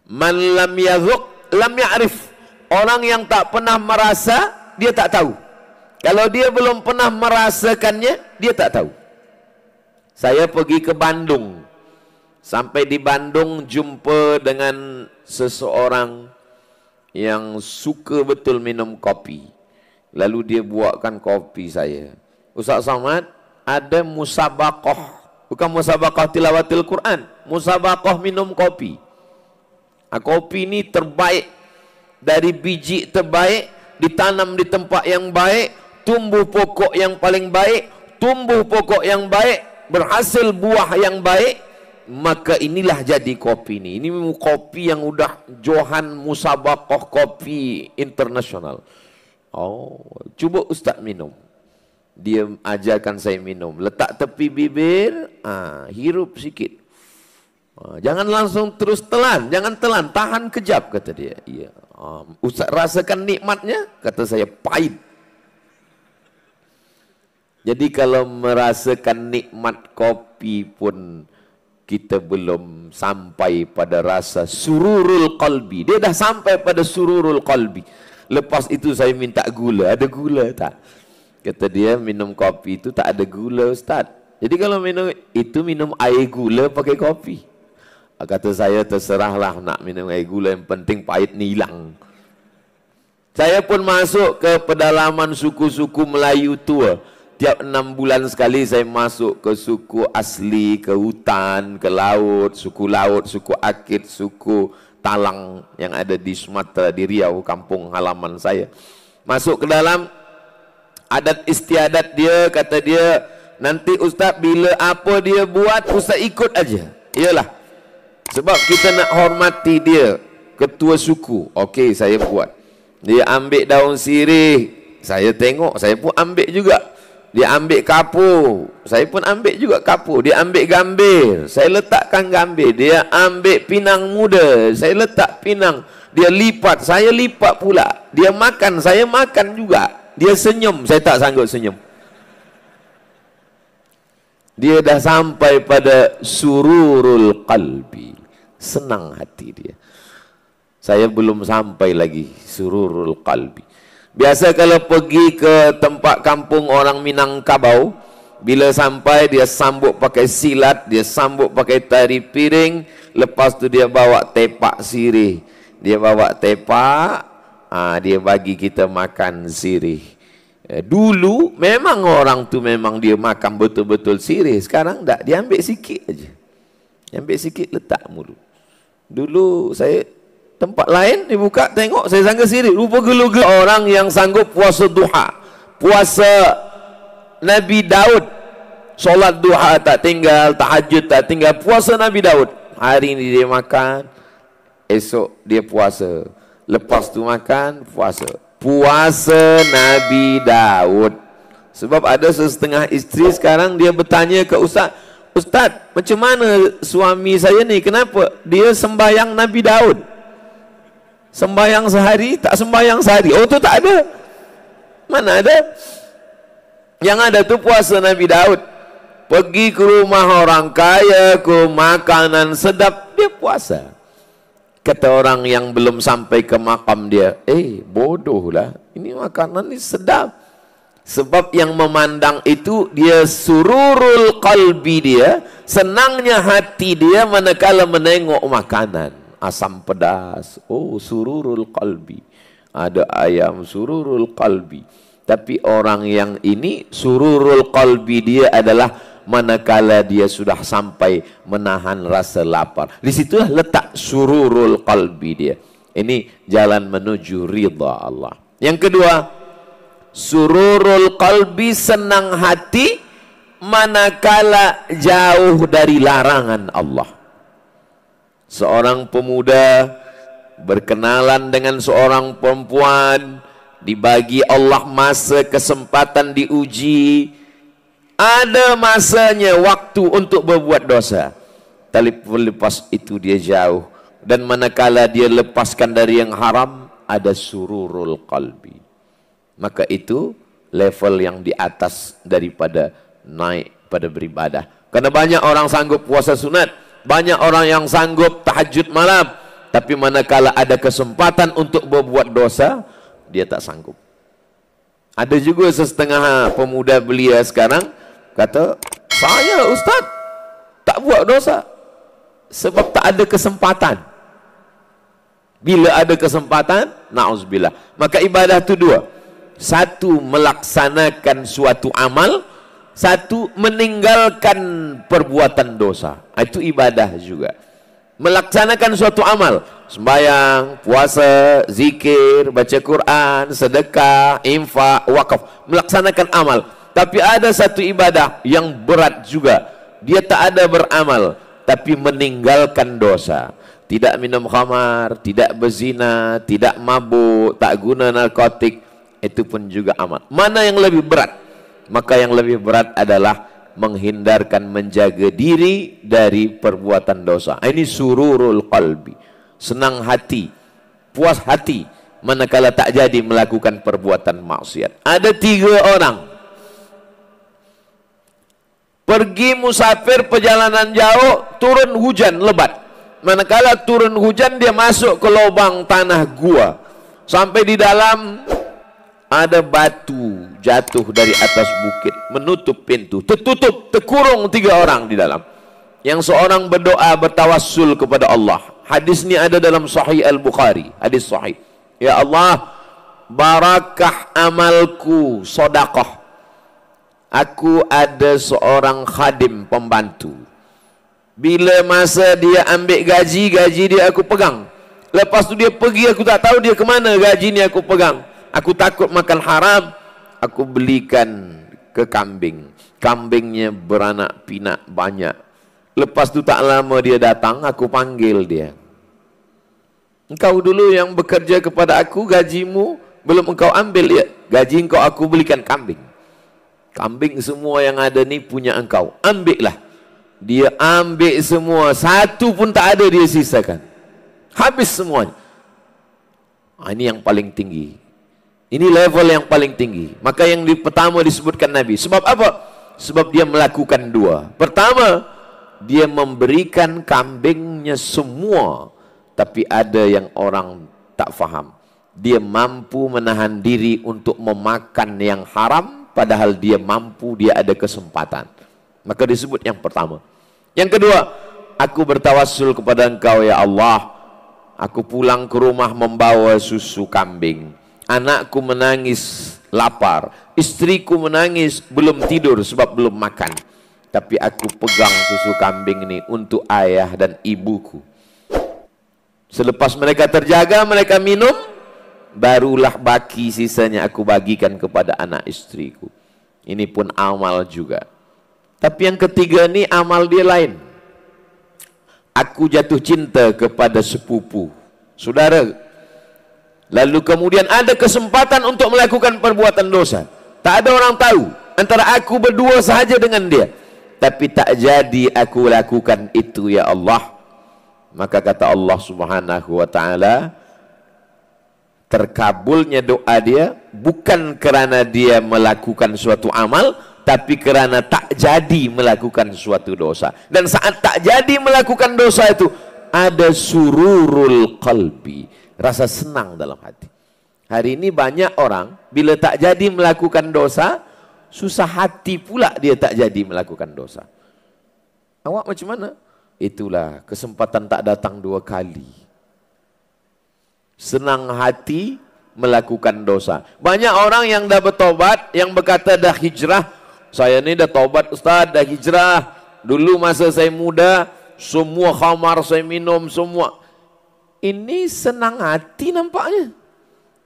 Man lam yadhuq lam ya'rif. Orang yang tak pernah merasa, dia tak tahu. Kalau dia belum pernah merasakannya, dia tak tahu. Saya pergi ke Bandung. Sampai di Bandung jumpa dengan seseorang yang suka betul minum kopi. Lalu dia buatkan kopi saya. Ustaz Samad, ada musabaqah. Bukan musabaqah tilawatil Quran. Musabaqah minum kopi. Kopi ini terbaik. Dari biji terbaik, ditanam di tempat yang baik, tumbuh pokok yang paling baik, tumbuh pokok yang baik, berhasil buah yang baik, maka inilah jadi kopi ini. Ini kopi yang udah Johan Musabaqah kopi internasional. Oh, coba Ustaz minum. Dia ajarkan saya minum. Letak tepi bibir, hirup sikit. Jangan langsung terus telan, jangan telan, tahan kejap, kata dia. Iya. Ustaz rasakan nikmatnya, kata saya, pahit. Jadi kalau merasakan nikmat kopi pun kita belum sampai pada rasa sururul qalbi. Dia dah sampai pada sururul qalbi. Lepas itu saya minta gula. Ada gula tak? Kata dia, minum kopi itu tak ada gula, Ustaz. Jadi kalau minum itu, minum air gula pakai kopi. Kata saya, terserahlah nak minum air gula, yang penting pahit ni hilang. Saya pun masuk ke pedalaman suku-suku Melayu tua. Tiap 6 bulan sekali saya masuk ke suku asli, ke hutan, ke laut, suku Akit, suku Talang yang ada di Sumatera, di Riau, kampung halaman saya. Masuk ke dalam, adat istiadat dia, kata dia, nanti Ustaz bila apa dia buat, Ustaz ikut aja. Iyalah. Sebab kita nak hormati dia, ketua suku. Okey, saya buat. Dia ambil daun sirih, saya tengok, saya pun ambil juga. Dia ambil kapur, saya pun ambil juga kapur. Dia ambil gambir, saya letakkan gambir. Dia ambil pinang muda, saya letak pinang. Dia lipat, saya lipat pula. Dia makan, saya makan juga. Dia senyum, saya tak sanggup senyum. Dia dah sampai pada sururul qalbi. Senang hati dia. Saya belum sampai lagi sururul qalbi. Biasa kalau pergi ke tempat kampung orang Minangkabau, bila sampai dia sambut pakai silat, dia sambut pakai tari piring, lepas tu dia bawa tepak sirih. Dia bawa tepak, dia bagi kita makan sirih. Dulu memang orang tu memang dia makan betul-betul sirih. Sekarang tak, dia ambil sikit aja. Dia ambil sikit letak mulut. Dulu saya tempat lain dibuka tengok, saya sangka sirih. Rupa gelu-gelu orang yang sanggup puasa duha. Puasa Nabi Daud. Solat duha tak tinggal, tahajud tak tinggal. Puasa Nabi Daud. Hari ini dia makan, esok dia puasa. Lepas tu makan, puasa. Puasa Nabi Daud. Sebab ada setengah isteri sekarang dia bertanya ke Ustaz, Ustaz, macam mana suami saya ni? Kenapa? Dia sembahyang Nabi Daud. Sembahyang sehari, tak sembahyang sehari. Oh, tu tak ada. Mana ada? Yang ada tu puasa Nabi Daud. Pergi ke rumah orang kaya, ke makanan sedap, dia puasa. Kata orang yang belum sampai ke makam dia, bodoh lah. Ini makanan ni sedap. Sebab yang memandang itu dia sururul qalbi dia, senangnya hati dia manakala menengok makanan. Asam pedas, oh sururul qalbi. Ada ayam sururul qalbi. Tapi orang yang ini sururul qalbi dia adalah manakala dia sudah sampai menahan rasa lapar. Di situlah letak sururul qalbi dia. Ini jalan menuju ridha Allah. Yang kedua, sururul qalbi, senang hati manakala jauh dari larangan Allah. Seorang pemuda berkenalan dengan seorang perempuan, dibagi Allah masa kesempatan diuji. Ada masanya waktu untuk berbuat dosa. Tapi lepas itu dia jauh. Dan manakala dia lepaskan dari yang haram, ada sururul qalbi. Maka itu level yang di atas daripada naik pada beribadah. Karena banyak orang sanggup puasa sunat, banyak orang yang sanggup tahajud malam, tapi manakala ada kesempatan untuk berbuat dosa, dia tak sanggup. Ada juga setengah pemuda belia sekarang kata, saya Ustaz tak buat dosa sebab tak ada kesempatan. Bila ada kesempatan, na'udzubillah. Maka ibadah itu dua. Satu, melaksanakan suatu amal. Satu, meninggalkan perbuatan dosa. Itu ibadah juga. Melaksanakan suatu amal. Sembahyang, puasa, zikir, baca Quran, sedekah, infak, wakaf. Melaksanakan amal. Tapi ada satu ibadah yang berat juga. Dia tak ada beramal, tapi meninggalkan dosa. Tidak minum khamar, tidak berzina, tidak mabuk, tak guna narkotik. Itu pun juga amal. Mana yang lebih berat? Maka yang lebih berat adalah menghindarkan, menjaga diri dari perbuatan dosa. Ini sururul qalbi, senang hati, puas hati manakala tak jadi melakukan perbuatan maksiat. Ada 3 orang pergi musafir perjalanan jauh, turun hujan lebat. Manakala turun hujan, dia masuk ke lubang tanah gua. Sampai di dalam ada batu jatuh dari atas bukit, menutup pintu, tertutup, terkurung 3 orang di dalam. Yang seorang berdoa bertawassul kepada Allah. Hadis ini ada dalam Sahih Al-Bukhari, hadis sahih. Ya Allah, barakah amalku, sedekah. Aku ada seorang khadim, pembantu. Bila masa dia ambil gaji, gaji dia aku pegang. Lepas tu dia pergi, aku tak tahu dia ke mana gaji ni aku pegang. Aku takut makan haram, aku belikan ke kambing. Kambingnya beranak pinak banyak. Lepas tu tak lama dia datang, aku panggil dia. Engkau dulu yang bekerja kepada aku, gajimu belum engkau ambil ya. Gaji engkau aku belikan kambing. Kambing semua yang ada ni punya engkau. Ambil lah. Dia ambil semua, satu pun tak ada dia sisakan. Habis semuanya. Ini yang paling tinggi. Ini level yang paling tinggi. Maka yang pertama disebutkan Nabi. Sebab apa? Sebab dia melakukan 2. Pertama, dia memberikan kambingnya semua. Tapi ada yang orang tak faham. Dia mampu menahan diri untuk memakan yang haram, padahal dia mampu, dia ada kesempatan. Maka disebut yang pertama. Yang kedua, aku bertawassul kepada engkau ya Allah. Aku pulang ke rumah membawa susu kambing. Anakku menangis lapar. Istriku menangis belum tidur sebab belum makan. Tapi aku pegang susu kambing ini untuk ayah dan ibuku. Selepas mereka terjaga, mereka minum, barulah baki sisanya aku bagikan kepada anak istriku. Ini pun amal juga. Tapi yang ketiga ni amal dia lain. Aku jatuh cinta kepada sepupu, saudara. Lalu kemudian ada kesempatan untuk melakukan perbuatan dosa. Tak ada orang tahu. Antara aku berdua sahaja dengan dia. Tapi tak jadi aku lakukan itu ya Allah. Maka kata Allah Subhanahu wa ta'ala, terkabulnya doa dia bukan kerana dia melakukan suatu amal, tapi kerana tak jadi melakukan suatu dosa. Dan saat tak jadi melakukan dosa itu, ada sururul qalbi, rasa senang dalam hati. Hari ini banyak orang bila tak jadi melakukan dosa, susah hati pula dia tak jadi melakukan dosa. Awak macam mana? Itulah kesempatan tak datang 2 kali. Senang hati melakukan dosa. Banyak orang yang dah bertobat, yang berkata dah hijrah. Saya ni dah tobat Ustaz, dah hijrah. Dulu masa saya muda, semua khamar saya minum, semua. Ini senang hati nampaknya.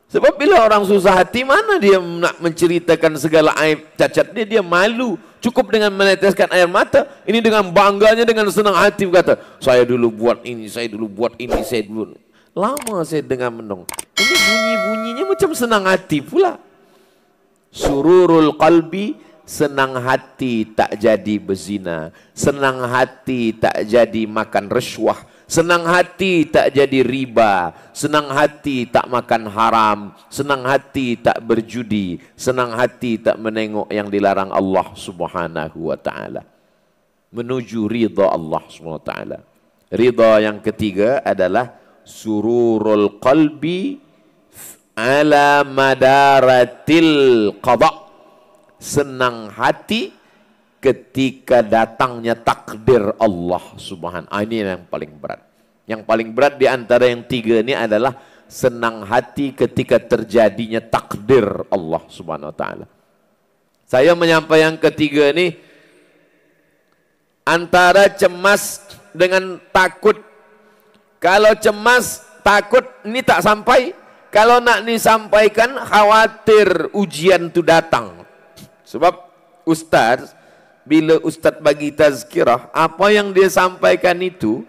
Sebab bila orang susah hati, mana dia nak menceritakan segala aib cacat dia, dia malu. Cukup dengan meneteskan air mata. Ini dengan bangganya, dengan senang hati berkata, saya dulu buat ini, saya dulu buat ini, saya dulu. Lama saya dengar menung. Ini bunyi-bunyinya macam senang hati pula. Sururul qalbi, senang hati tak jadi berzina, senang hati tak jadi makan rasuah, senang hati tak jadi riba, senang hati tak makan haram, senang hati tak berjudi, senang hati tak menengok yang dilarang Allah Subhanahu wa ta'ala. Menuju ridha Allah Subhanahu wa ta'ala. Ridha yang ketiga adalah sururul qalbi ala madaratil qada, senang hati ketika datangnya takdir Allah subhanahu. Ini yang paling berat. Yang paling berat di antara yang tiga ini adalah senang hati ketika terjadinya takdir Allah subhanahu wa ta'ala. Saya menyampaikan yang ketiga ini antara cemas dengan takut. Kalau cemas, takut ini tak sampai. Kalau nak disampaikan, khawatir ujian itu datang. Sebab ustaz, bila ustaz bagi tazkirah, apa yang dia sampaikan itu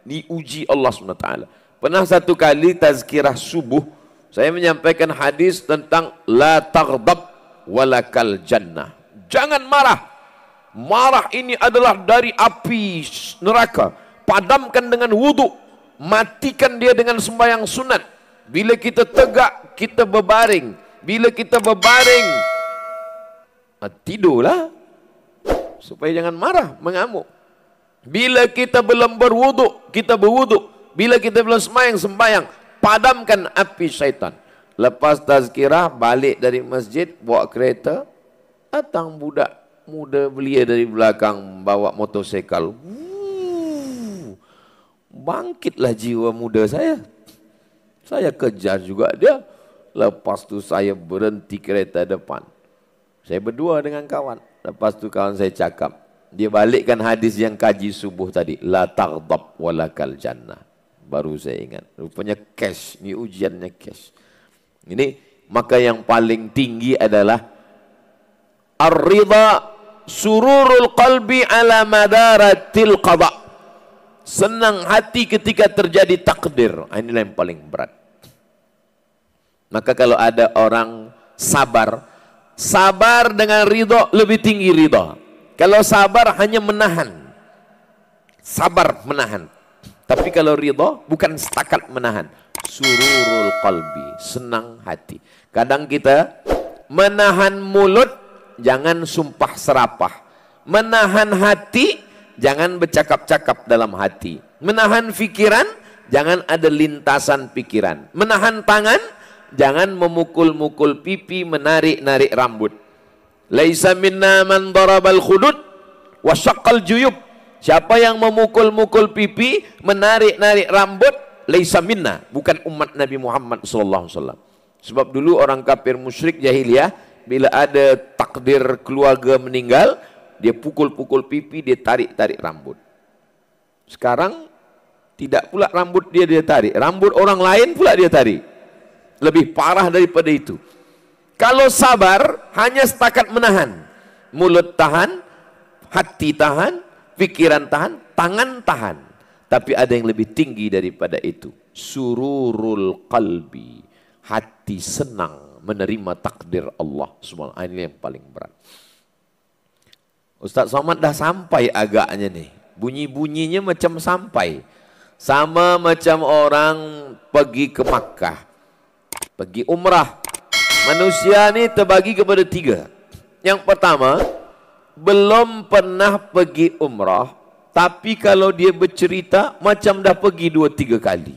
diuji Allah SWT. Pernah satu kali tazkirah subuh, saya menyampaikan hadis tentang la taghdab walakal jannah. Jangan marah. Marah ini adalah dari api neraka. Padamkan dengan wudu. Matikan dia dengan sembahyang sunat. Bila kita tegak, kita berbaring. Bila kita berbaring, tidurlah. Supaya jangan marah, mengamuk. Bila kita belum berwudu, kita berwudu. Bila kita belum sembahyang, padamkan api syaitan. Lepas tazkirah, balik dari masjid, bawa kereta, datang budak muda belia dari belakang, bawa motosikal. Bangkitlah jiwa muda saya. Saya kejar juga dia. Lepas tu saya berhenti kereta depan. Saya berdua dengan kawan. Lepas tu kawan saya cakap, dia balikkan hadis yang kaji subuh tadi. La taghdab walakal jannah. Baru saya ingat. Rupanya cash. Ini ujiannya cash. Ini maka yang paling tinggi adalah ar-ridha sururul qalbi ala madaratil qada. Senang hati ketika terjadi takdir. Inilah yang paling berat. Maka kalau ada orang sabar, sabar dengan ridha lebih tinggi ridha. Kalau sabar hanya menahan. Sabar menahan. Tapi kalau ridha bukan setakat menahan. Sururul qalbi, senang hati. Kadang kita menahan mulut, jangan sumpah serapah. Menahan hati, jangan bercakap-cakap dalam hati. Menahan fikiran, jangan ada lintasan pikiran. Menahan tangan, jangan memukul-mukul pipi, menarik-narik rambut. Laisa minna man darabal khudud wa syaqqal juyub. Siapa yang memukul-mukul pipi, menarik-narik rambut, laisa minna, bukan umat Nabi Muhammad SAW. Sebab dulu orang kafir musyrik jahiliyah, bila ada takdir keluarga meninggal, dia pukul-pukul pipi, dia tarik-tarik rambut. Sekarang tidak pula rambut dia tarik, rambut orang lain pula dia tarik. Lebih parah daripada itu. Kalau sabar hanya setakat menahan. Mulut tahan, hati tahan, pikiran tahan, tangan tahan. Tapi ada yang lebih tinggi daripada itu. Sururul qalbi. Hati senang menerima takdir Allah SWT. Ini yang paling berat. Ustaz Somad dah sampai agaknya nih. Bunyi-bunyinya macam sampai. Sama macam orang pergi ke Makkah. Pergi umrah. Manusia ni terbagi kepada tiga. Yang pertama, belum pernah pergi umrah, tapi kalau dia bercerita macam dah pergi 2-3 kali.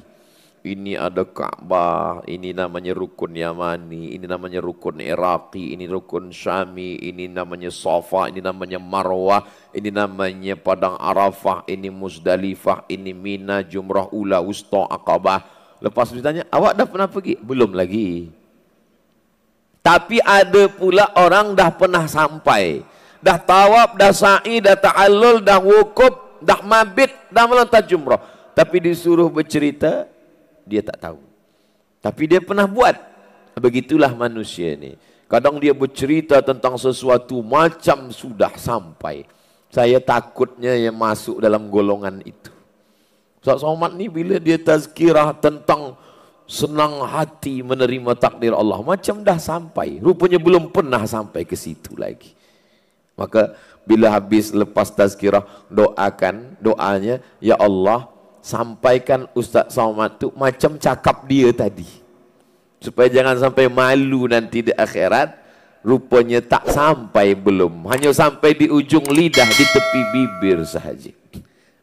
Ini ada Ka'bah, ini namanya rukun Yamani, ini namanya rukun Iraqi, ini rukun Syami, ini namanya Safa, ini namanya Marwah, ini namanya Padang Arafah, ini Muzdalifah, ini Mina, Jumrah Ula, Wusta, Aqabah. Lepas ditanya, awak dah pernah pergi? Belum lagi. Tapi ada pula orang dah pernah sampai. Dah tawaf, dah sa'i, dah ta'allul, dah wukuf, dah mabit, dah melontar jumrah. Tapi disuruh bercerita, dia tak tahu. Tapi dia pernah buat. Begitulah manusia ni. Kadang dia bercerita tentang sesuatu macam sudah sampai. Saya takutnya yang masuk dalam golongan itu. Ustaz Somad ni bila dia tazkirah tentang senang hati menerima takdir Allah, macam dah sampai. Rupanya belum pernah sampai ke situ lagi. Maka bila habis lepas tazkirah, doakan doanya, ya Allah, sampaikan Ustaz Somad tu macam cakap dia tadi. Supaya jangan sampai malu nanti di akhirat. Rupanya tak sampai belum. Hanya sampai di ujung lidah, di tepi bibir sahaja.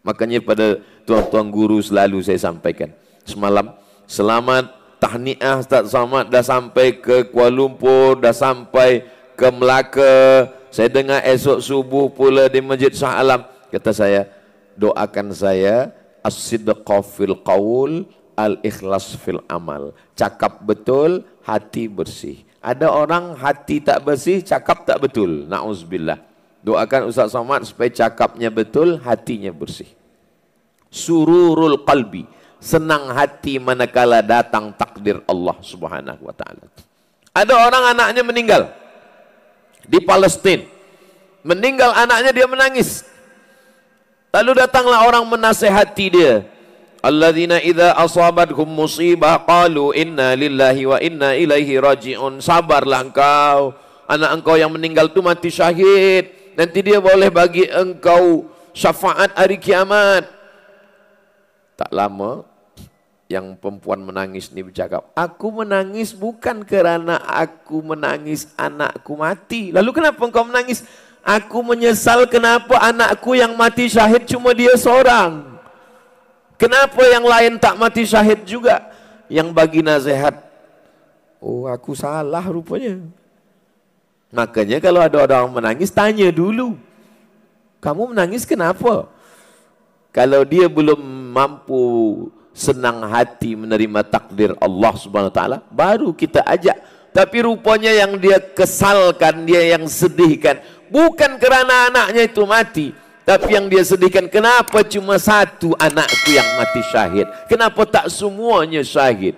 Makanya pada tuan-tuan guru selalu saya sampaikan, semalam. Selamat tahniah Ustaz Somad, dah sampai ke Kuala Lumpur, dah sampai ke Melaka. Saya dengar esok subuh pula di Masjid Shah Alam. Kata saya, doakan saya as-sidqa fil qaul, al-ikhlas fil amal. Cakap betul, hati bersih. Ada orang hati tak bersih, cakap tak betul. Na'udzubillah. Doakan Ustaz Somad supaya cakapnya betul, hatinya bersih. Sururul qalbi, senang hati manakala datang takdir Allah Subhanahu wa taala. Ada orang anaknya meninggal di Palestina. Meninggal anaknya, dia menangis. Lalu datanglah orang menasihati dia. Alladzina idza asabatkum musibah qalu inna lillahi wa inna ilaihi raji'un. Sabarlah engkau. Anak engkau yang meninggal itu mati syahid. Nanti dia boleh bagi engkau syafaat hari kiamat. Tak lama yang perempuan menangis ni bercakap, aku menangis bukan kerana aku menangis anakku mati. Lalu kenapa engkau menangis? Aku menyesal kenapa anakku yang mati syahid cuma dia seorang. Kenapa yang lain tak mati syahid juga? Yang bagi nasihat, oh aku salah rupanya. Makanya kalau ada orang menangis, tanya dulu, kamu menangis kenapa? Kalau dia belum mampu senang hati menerima takdir Allah Subhanahu wa taala, baru kita ajak. Tapi rupanya yang dia kesalkan, dia yang sedihkan, bukan kerana anaknya itu mati, tapi yang dia sedihkan, kenapa cuma satu anakku yang mati syahid? Kenapa tak semuanya syahid?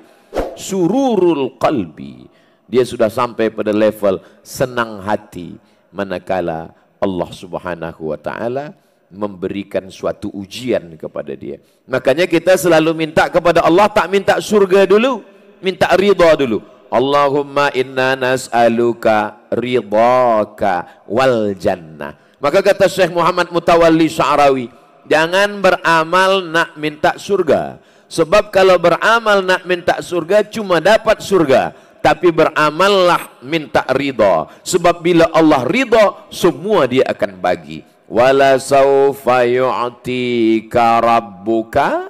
Sururul qalbi. Dia sudah sampai pada level senang hati manakala Allah Subhanahu wa taala memberikan suatu ujian kepada dia. Makanya kita selalu minta kepada Allah, tak minta surga dulu, minta ridha dulu. Allahumma inna nas'aluka ridhaka wal jannah. Maka kata Syekh Muhammad Mutawalli Sya'rawi, jangan beramal nak minta surga. Sebab kalau beramal nak minta surga, cuma dapat surga. Tapi beramallah minta ridha. Sebab bila Allah ridha, semua dia akan bagi. Wala sawfa yu'tika rabbuka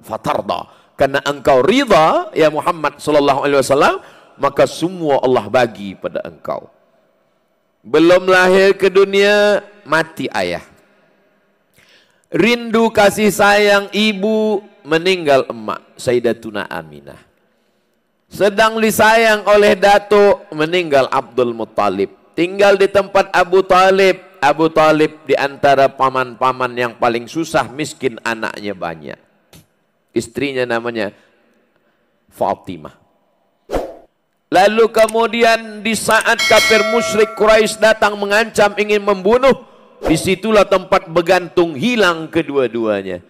fatarda. Karena engkau ridha ya Muhammad sallallahu alaihi wasallam, maka semua Allah bagi pada engkau. Belum lahir ke dunia, mati ayah. Rindu kasih sayang ibu, meninggal emak Sayyidatuna Aminah. Sedang disayang oleh datuk, meninggal Abdul Muttalib. Tinggal di tempat Abu Talib. Abu Talib di antara paman-paman yang paling susah, miskin, anaknya banyak. Istrinya namanya Fatimah. Lalu kemudian di saat kafir musyrik Quraisy datang mengancam ingin membunuh, disitulah tempat bergantung hilang kedua-duanya.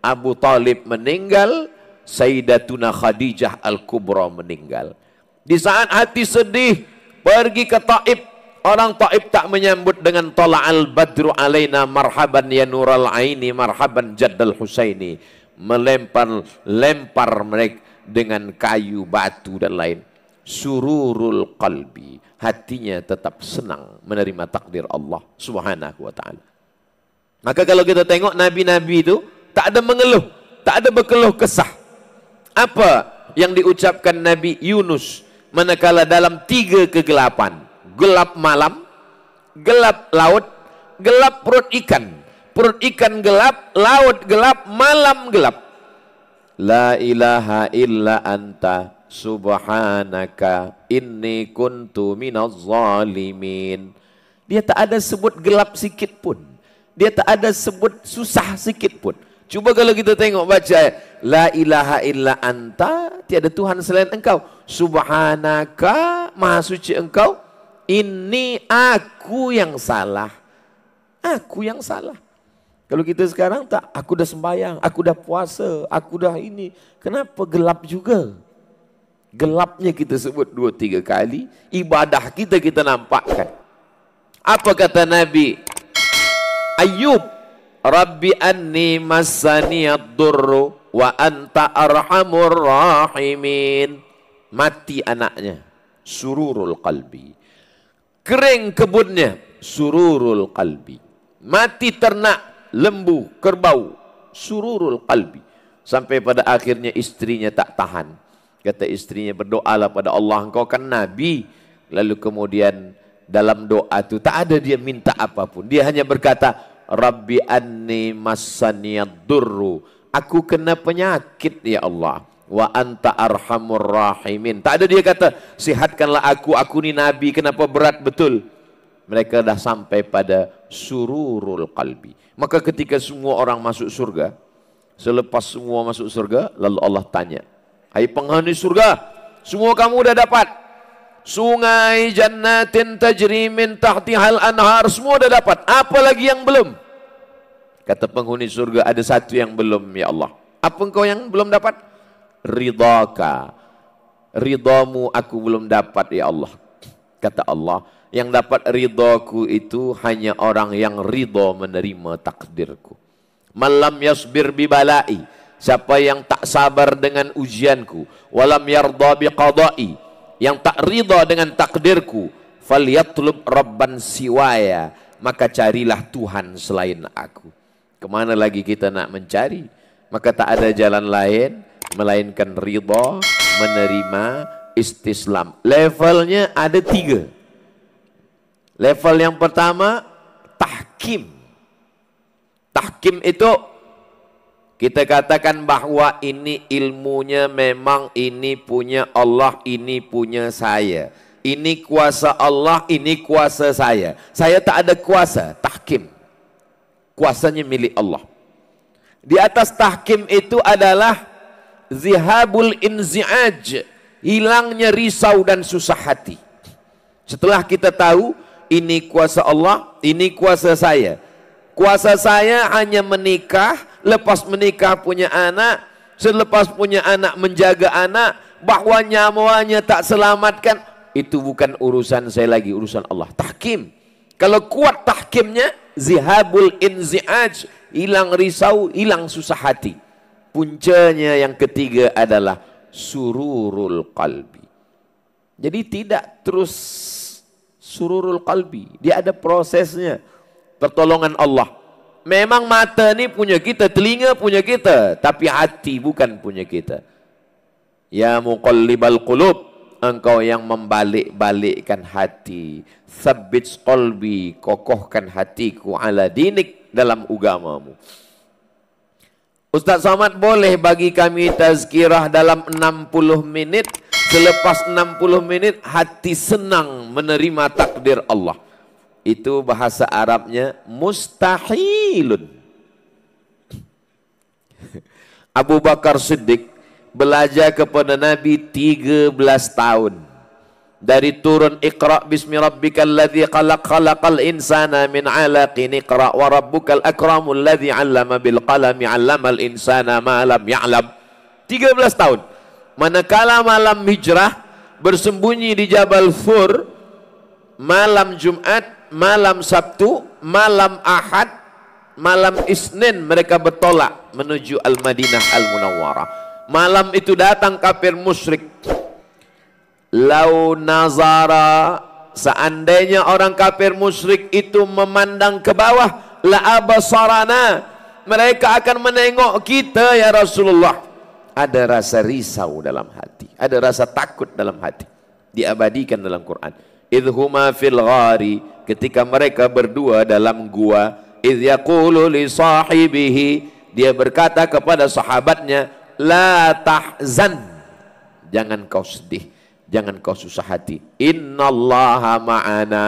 Abu Talib meninggal, Sayyidatuna Khadijah Al-Kubra meninggal. Di saat hati sedih, pergi ke Taif. Orang Taif tak menyambut dengan tala'al badru alaina marhaban ya nural aini marhaban jaddal husaini. Melempar mereka dengan kayu, batu dan lain. Sururul qalbi, hatinya tetap senang menerima takdir Allah Subhanahu wa taala. Maka kalau kita tengok nabi-nabi itu tak ada mengeluh, tak ada berkeluh kesah. Apa yang diucapkan Nabi Yunus manakala dalam 3 kegelapan? Gelap malam, gelap laut, gelap perut ikan. Perut ikan gelap, laut gelap, malam gelap. La ilaha illa anta subhanaka inni kuntu minaz zalimin. Dia tak ada sebut gelap sikit pun. Dia tak ada sebut susah sikit pun. Coba kalau kita tengok baca la ilaha illa anta, tiada Tuhan selain engkau. Subhanaka, maha suci engkau. Ini aku yang salah. Aku yang salah. Kalau kita sekarang tak, aku dah sembahyang, aku dah puasa, aku dah ini. Kenapa gelap juga? Gelapnya kita sebut 2-3 kali. Ibadah kita nampakkan. Apa kata Nabi Ayub? Rabbi anni massaniyad durru wa anta arhamur rahimin. Mati anaknya, sururul qalbi. Kering kebunnya, sururul qalbi. Mati ternak, lembu, kerbau, sururul qalbi. Sampai pada akhirnya istrinya tak tahan. Kata istrinya, berdoalah pada Allah, engkau kan Nabi. Lalu kemudian dalam doa itu tak ada dia minta apapun. Dia hanya berkata, Rabbi anni massaniyad durru. Aku kena penyakit ya Allah. Wa anta arhamur rahimin. Tak ada dia kata, sihatkanlah aku ni Nabi, kenapa berat betul. Mereka dah sampai pada sururul qalbi. Maka ketika semua orang masuk surga, selepas semua masuk surga, lalu Allah tanya, hai penghuni surga, semua kamu dah dapat. Sungai jannatin tajri min tahtihal anhar, semua dah dapat. Apa lagi yang belum? Kata penghuni surga, ada satu yang belum ya Allah. Apa engkau yang belum dapat? Ridhaka. Ridhamu aku belum dapat ya Allah. Kata Allah, yang dapat ridhaku itu hanya orang yang ridha menerima takdirku. Malam yasbir bibalai, siapa yang tak sabar dengan ujianku, walam yarda biqadai, yang tak ridha dengan takdirku, falyatlub rabban siwaya, maka carilah Tuhan selain aku. Kemana lagi kita nak mencari? Maka tak ada jalan lain melainkan ridha, menerima, istislam. Levelnya ada 3. Level yang pertama, tahkim. Tahkim itu kita katakan bahwa ini ilmunya memang ini punya Allah, ini punya saya. Ini kuasa Allah, ini kuasa saya. Saya tak ada kuasa, tahkim. Kuasanya milik Allah. Di atas tahkim itu adalah zihabul inzi'aj, hilangnya risau dan susah hati. Setelah kita tahu ini kuasa Allah, ini kuasa saya. Kuasa saya hanya menikah, lepas menikah punya anak, selepas punya anak menjaga anak, bahwa nyawanya tak selamatkan, itu bukan urusan saya lagi, urusan Allah. Tahkim. Kalau kuat tahkimnya, zihabul inzi'aj, hilang risau, hilang susah hati. Puncanya yang ketiga adalah sururul qalbi. Jadi tidak terus sururul qalbi, dia ada prosesnya. Pertolongan Allah. Memang mata ni punya kita, telinga punya kita, tapi hati bukan punya kita. Ya muqallibal qulub, engkau yang membalik-balikkan hati. Tsabbit qalbi, kokohkan hatiku ala dinik, dalam agamamu. Ustaz Somad, boleh bagi kami tazkirah dalam 60 menit. Selepas 60 menit hati senang menerima takdir Allah. Itu bahasa Arabnya mustahilun. Abu Bakar Siddiq belajar kepada Nabi 13 tahun. Dari turun Iqra bismi rabbikal ladzi khalaq, khalaqal insana min 'alaqin, Iqra wa rabbukal akramul ladzi 'allama bil qalami 'allamal insana ma lam ya'lam. 13 tahun. Manakala malam hijrah bersembunyi di Jabal Thur, malam Jumat, malam Sabtu, malam Ahad, malam Isnin mereka bertolak menuju Al-Madinah Al-Munawwarah. Malam itu datang kafir musyrik. Lau nazara, seandainya orang kafir musyrik itu memandang ke bawah, la abasarana, mereka akan menengok kita ya Rasulullah. Ada rasa risau dalam hati, ada rasa takut dalam hati. Diabadikan dalam Quran. Idhuma fil ghari, ketika mereka berdua dalam gua, idh yaqulu li sahibihi, dia berkata kepada sahabatnya, la tahzan, jangan kau sedih, jangan kau susah hati. Innallaha ma'ana,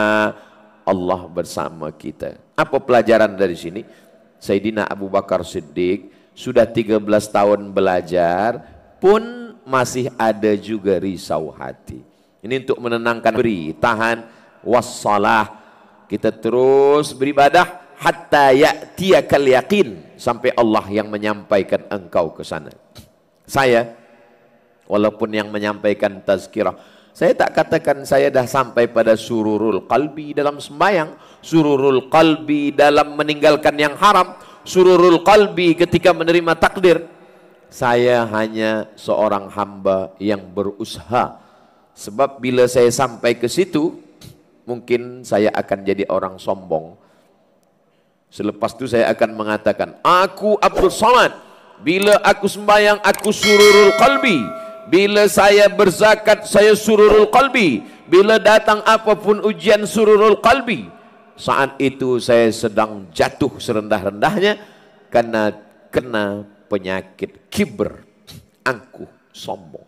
Allah bersama kita. Apa pelajaran dari sini? Sayyidina Abu Bakar Siddiq sudah 13 tahun belajar pun masih ada juga risau hati. Ini untuk menenangkan, beri tahan, wassalah, kita terus beribadah hatta ya'tiyakal yaqin, sampai Allah yang menyampaikan engkau ke sana. Saya walaupun yang menyampaikan tazkirah, saya tak katakan saya dah sampai pada sururul qalbi dalam sembahyang, sururul qalbi dalam meninggalkan yang haram, sururul qalbi ketika menerima takdir. Saya hanya seorang hamba yang berusaha. Sebab bila saya sampai ke situ, mungkin saya akan jadi orang sombong. Selepas itu saya akan mengatakan, aku Abdul Somad, Bila aku sembahyang, aku sururul qalbi. Bila saya berzakat, saya sururul qalbi. Bila datang apapun ujian, sururul qalbi. Saat itu saya sedang jatuh serendah-rendahnya karena kena penyakit kibr, angkuh, sombong.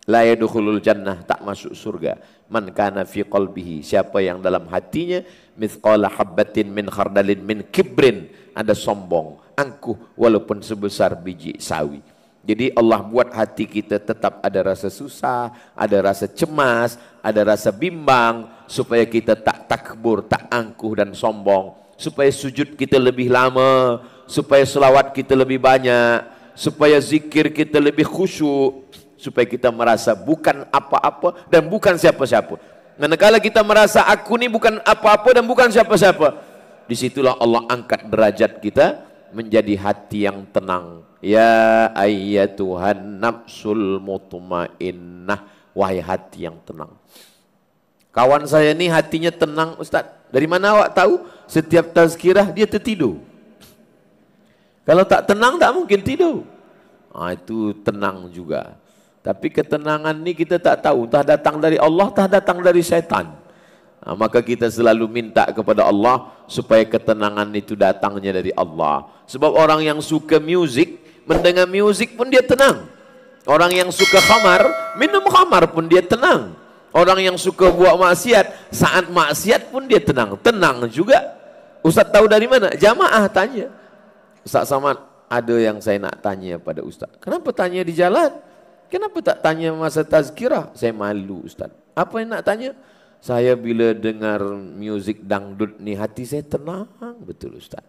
La yadkhulul jannah, tak masuk surga. Man kana fi qalbihi, siapa yang dalam hatinya mithqala habbatin min khardalin min kibrin, ada sombong, angkuh walaupun sebesar biji sawi. Jadi Allah buat hati kita tetap ada rasa susah, ada rasa cemas, ada rasa bimbang, supaya kita tak takbur, tak angkuh dan sombong, supaya sujud kita lebih lama, supaya selawat kita lebih banyak, supaya zikir kita lebih khusyuk, supaya kita merasa bukan apa-apa dan bukan siapa-siapa. Manakala kita merasa aku ni bukan apa-apa dan bukan siapa-siapa, disitulah Allah angkat derajat kita menjadi hati yang tenang. Ya ayyatuhan nafsul mutmainnah, wahai hati yang tenang. Kawan saya ni hatinya tenang, Ustaz. Dari mana awak tahu? Setiap tazkirah dia tertidur. Kalau tak tenang tak mungkin tidur. Itu tenang juga. Tapi ketenangan ni kita tak tahu, entah datang dari Allah, entah datang dari syaitan. Maka kita selalu minta kepada Allah supaya ketenangan itu datangnya dari Allah. Sebab orang yang suka music, mendengar music pun dia tenang. Orang yang suka khamar, minum khamar pun dia tenang. Orang yang suka buat maksiat, saat maksiat pun dia tenang. Tenang juga. Ustaz tahu dari mana? Jamaah tanya. Ustaz Samad, ada yang saya nak tanya pada Ustaz. Kenapa tanya di jalan? Kenapa tak tanya masa tazkirah? Saya malu, Ustaz. Apa yang nak tanya? Saya bila dengar muzik dangdut ni, hati saya tenang betul, Ustaz.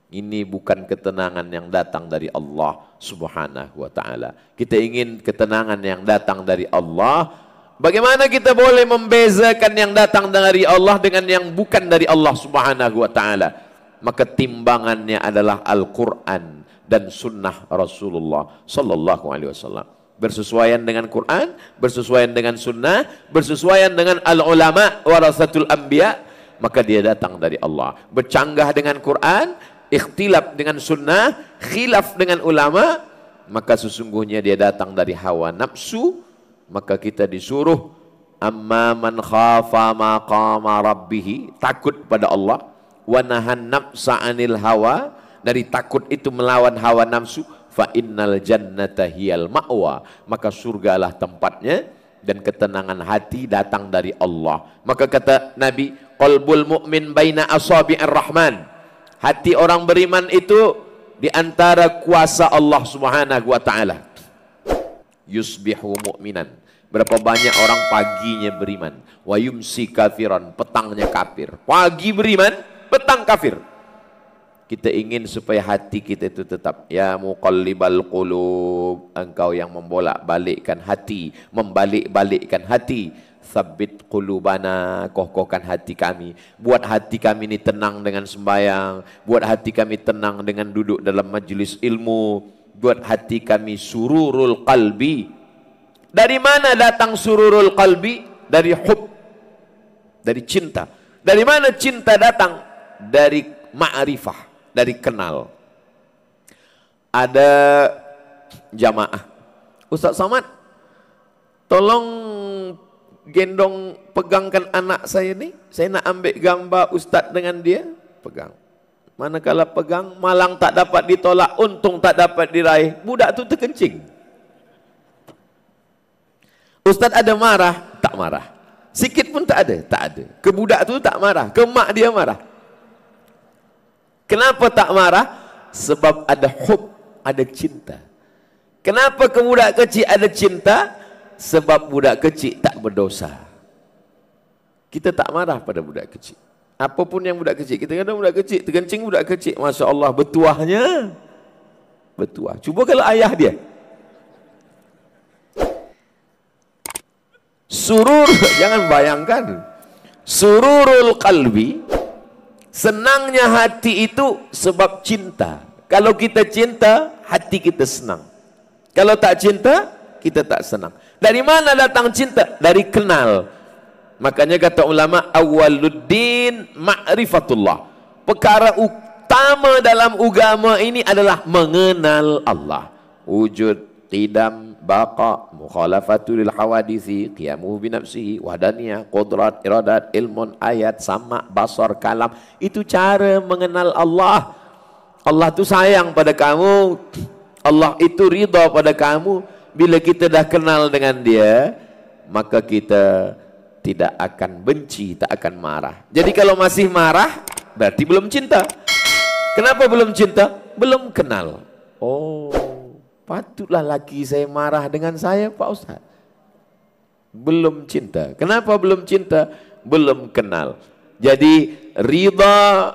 Ini bukan ketenangan yang datang dari Allah Subhanahu wa ta'ala. Kita ingin ketenangan yang datang dari Allah. Bagaimana kita boleh membezakan yang datang dari Allah dengan yang bukan dari Allah Subhanahu wa ta'ala? Maka timbangannya adalah Al-Quran dan sunnah Rasulullah sallallahu alaihi wasallam. Bersesuaian dengan Quran, bersesuaian dengan sunnah, bersesuaian dengan al-ulama warasatul anbiya, maka dia datang dari Allah. Bercanggah dengan Quran, ikhtilaf dengan sunnah, khilaf dengan ulama, maka sesungguhnya dia datang dari hawa nafsu. Maka kita disuruh amma man khafa maqama rabbih, takut pada Allah, wa nahan nafsa anil hawa, dari takut itu melawan hawa nafsu, fa innal jannata hiyal ma'wa, maka surgalah tempatnya, dan ketenangan hati datang dari Allah. Maka kata Nabi, qalbul mu'min baina asabi'ir rahman, hati orang beriman itu di antara kuasa Allah Subhanahu wa ta'ala. Yusbihu mu'minan, berapa banyak orang paginya beriman, wa yumsi kafiran, petangnya kafir. Pagi beriman, petang kafir. Kita ingin supaya hati kita itu tetap, ya muqallibal qulub, engkau yang membolak-balikkan hati, membalik-balikkan hati, tsabbit qulubana, kokohkan hati kami, buat hati kami ini tenang dengan sembahyang, buat hati kami tenang dengan duduk dalam majlis ilmu, buat hati kami sururul qalbi. Dari mana datang sururul qalbi? Dari hub, dari cinta. Dari mana cinta datang? Dari ma'rifah, dari kenal. Ada jamaah, Ustaz Samad, tolong gendong, pegangkan anak saya ni, saya nak ambil gambar Ustaz dengan dia. Pegang. Manakala pegang, malang tak dapat ditolak, untung tak dapat diraih, budak tu terkencing. Ustaz ada marah? Tak marah. Sikit pun tak ada? Tak ada. Ke budak tu tak marah, ke mak dia marah. Kenapa tak marah? Sebab ada hub, ada cinta. Kenapa ke budak kecil ada cinta? Sebab budak kecil tak berdosa. Kita tak marah pada budak kecil. Apapun yang budak kecil, kita kata budak kecil, terkencing budak kecil, Masya Allah, bertuahnya, bertuah. Cuba kalau ayah dia. Surur, jangan bayangkan. Sururul qalbi, senangnya hati itu sebab cinta. Kalau kita cinta, hati kita senang. Kalau tak cinta, kita tak senang. Dari mana datang cinta? Dari kenal. Makanya kata ulama, awwaluddin ma'rifatullah. Perkara pertama dalam agama ini adalah mengenal Allah. Wujud, qidam, baqa, mukhalafatul hawadisi, qiyamuhu binafsihi, wahdaniyah, qudrat, iradat, ilmun, ayat, sama, basar, kalam. Itu cara mengenal Allah. Allah itu sayang pada kamu. Allah itu ridha pada kamu. Bila kita dah kenal dengan dia, maka kita tidak akan benci, tak akan marah. Jadi kalau masih marah, berarti belum cinta. Kenapa belum cinta? Belum kenal. Oh, patutlah laki saya marah dengan saya, Pak Ustaz. Belum cinta. Kenapa belum cinta? Belum kenal. Jadi ridha,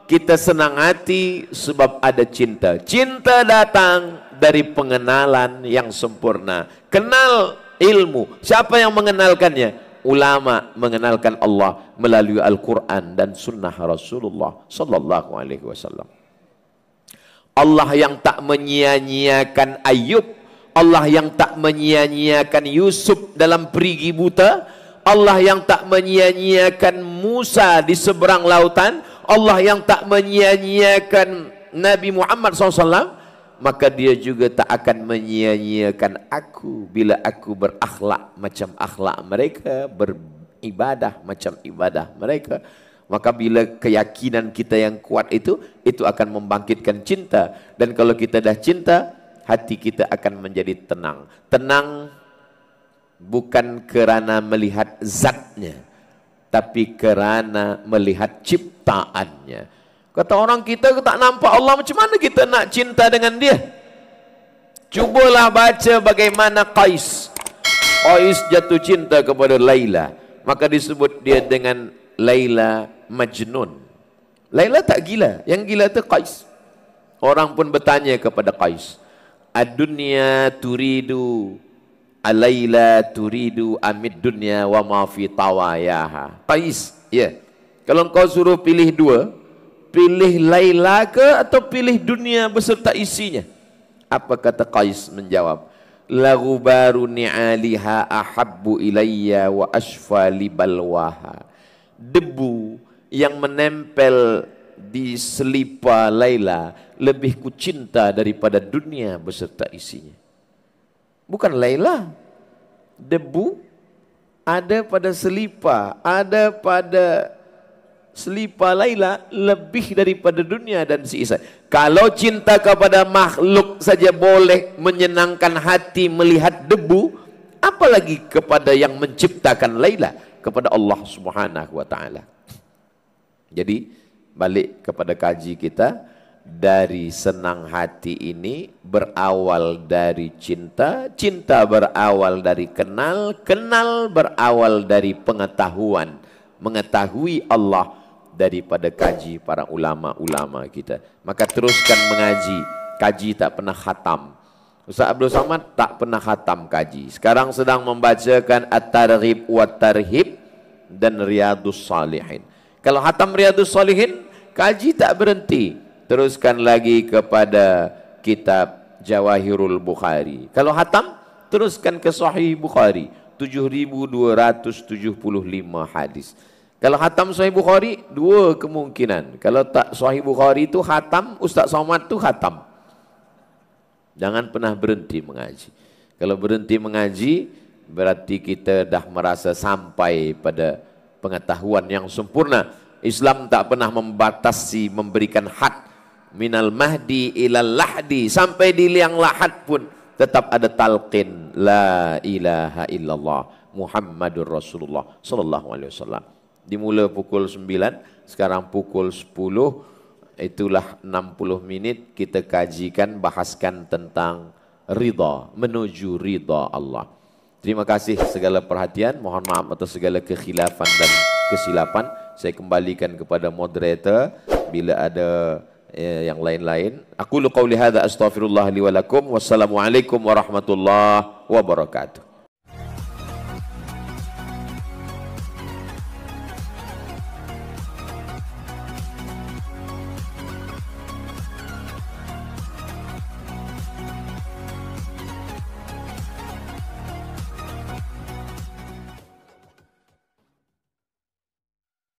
kita senang hati sebab ada cinta. Cinta datang dari pengenalan yang sempurna. Kenal ilmu. Siapa yang mengenalkannya? Ulama mengenalkan Allah melalui Al-Quran dan Sunnah Rasulullah Sallallahu Alaihi Wasallam. Allah yang tak menyia-nyiakan Ayub, Allah yang tak menyia-nyiakan Yusuf dalam perigi buta, Allah yang tak menyia-nyiakan Musa di seberang lautan, Allah yang tak menyia-nyiakan Nabi Muhammad SAW, maka dia juga tak akan menyia-nyiakan aku bila aku berakhlak macam akhlak mereka, beribadah macam ibadah mereka. Maka bila keyakinan kita yang kuat itu akan membangkitkan cinta. Dan kalau kita dah cinta, hati kita akan menjadi tenang. Tenang bukan kerana melihat zatnya, tapi kerana melihat ciptaannya. Kata orang kita tak nampak Allah, macam mana kita nak cinta dengan dia? Cubalah baca bagaimana Qais jatuh cinta kepada Laila. Maka disebut dia dengan Laila Majnun. Laila tak gila, yang gila itu Qais. Orang pun bertanya kepada Qais, ad-dunya turidu, Laila turidu amid dunya wa ma fi tawayaha. Qais, ya. Kalau kau suruh pilih dua, pilih Laila ke atau pilih dunia beserta isinya? Apa kata Qais menjawab? Laghubaru ni'aliha ahabbu ilayya wa ashfa li balwaha. Debu yang menempel di selipar Laila lebih ku cinta daripada dunia beserta isinya. Bukan Laila. Debu ada pada selipar, ada pada selipar Laila lebih daripada dunia dan seisi. Kalau cinta kepada makhluk saja boleh menyenangkan hati melihat debu, apalagi kepada yang menciptakan Laila, kepada Allah Subhanahu wa taala. Jadi balik kepada kaji kita, dari senang hati ini berawal dari cinta, cinta berawal dari kenal, kenal berawal dari pengetahuan, mengetahui Allah daripada kaji para ulama-ulama kita. Maka teruskan mengaji. Kaji tak pernah khatam. Ustaz Abdul Samad tak pernah khatam kaji. Sekarang sedang membacakan At-Targhib wa Tarhib dan Riyadus Salihin. Kalau khatam Riyadus Salihin, kaji tak berhenti. Teruskan lagi kepada kitab Jawahirul Bukhari. Kalau khatam, teruskan ke Sahih Bukhari. 7,275 hadis. Kalau khatam Sahih Bukhari, dua kemungkinan. Kalau tak Sahih Bukhari itu khatam, Ustaz Somad itu khatam. Jangan pernah berhenti mengaji. Kalau berhenti mengaji, berarti kita dah merasa sampai pada pengetahuan yang sempurna. Islam tak pernah membatasi, memberikan had. Minal mahdi ilal lahdi. Sampai di liang lahat pun tetap ada talqin. La ilaha illallah Muhammadur Rasulullah sallallahu alaihi wasallam. Dimula pukul 9, sekarang pukul 10, itulah 60 minit kita kajikan, bahaskan tentang ridha, menuju ridha Allah. Terima kasih segala perhatian, mohon maaf atas segala kekhilafan dan kesilapan. Saya kembalikan kepada moderator bila ada yang lain-lain. Aku qauli hadza astaghfirullah li wa lakum. Wassalamualaikum warahmatullahi wabarakatuh.